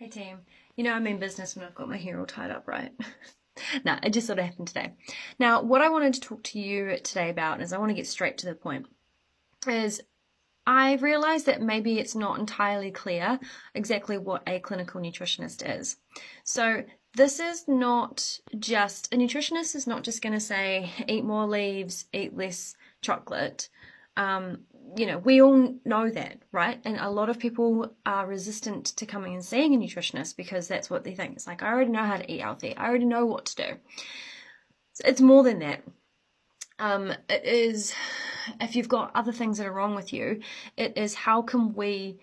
Hey team, you know I'm in business when I've got my hair all tied up, right? No, it just sort of happened today. Now, what I wanted to talk to you today about is I want to get straight to the point, is I realised that maybe it's not entirely clear exactly what a clinical nutritionist is. So this is not just, a nutritionist is not just going to say, eat more leaves, eat less chocolate. We all know that, right? And a lot of people are resistant to coming and seeing a nutritionist because that's what they think. It's like, I already know how to eat healthy. I already know what to do. It's more than that. It is, if you've got other things that are wrong with you, it is how can we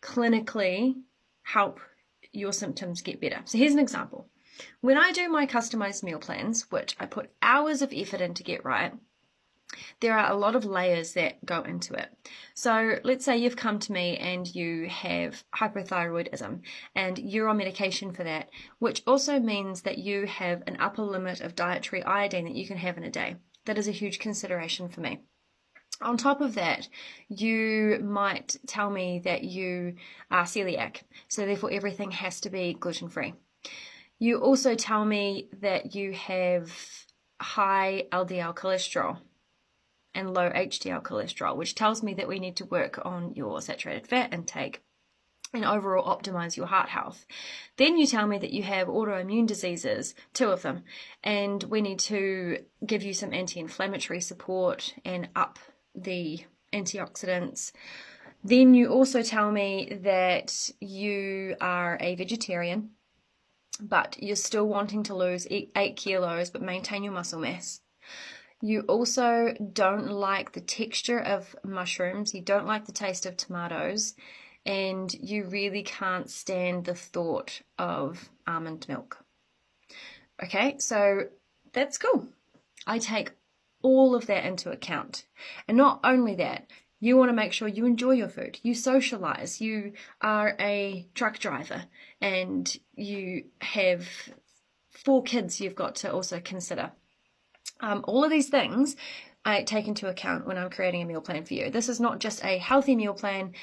clinically help your symptoms get better. So here's an example. When I do my customized meal plans, which I put hours of effort in to get right, there are a lot of layers that go into it. So let's say you've come to me and you have hypothyroidism and you're on medication for that, which also means that you have an upper limit of dietary iodine that you can have in a day. That is a huge consideration for me. On top of that, you might tell me that you are celiac, so therefore everything has to be gluten-free. You also tell me that you have high LDL cholesterol and low HDL cholesterol, which tells me that we need to work on your saturated fat intake and overall optimize your heart health. Then you tell me that you have autoimmune diseases, 2 of them, and we need to give you some anti-inflammatory support and up the antioxidants. Then you also tell me that you are a vegetarian, but you're still wanting to lose 8 kilos but maintain your muscle mass. You also don't like the texture of mushrooms, you don't like the taste of tomatoes, and you really can't stand the thought of almond milk. Okay, so that's cool. I take all of that into account. And not only that, you want to make sure you enjoy your food, you socialize, you are a truck driver, and you have 4 kids you've got to also consider. All of these things I take into account when I'm creating a meal plan for you. This is not just a healthy meal plan,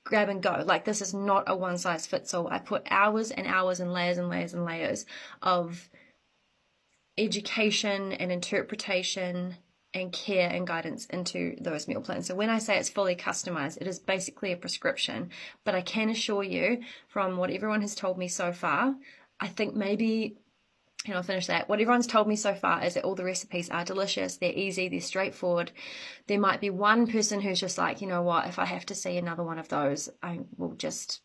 grab and go. Like, this is not a one size fits all. I put hours and hours and layers and layers and layers of education and interpretation and care and guidance into those meal plans. So when I say it's fully customized, it is basically a prescription. But I can assure you, from what everyone has told me so far, I think maybe, and I'll finish that, what everyone's told me so far is that all the recipes are delicious, they're easy, they're straightforward. There might be one person who's just like, you know what, if I have to see another one of those, I will just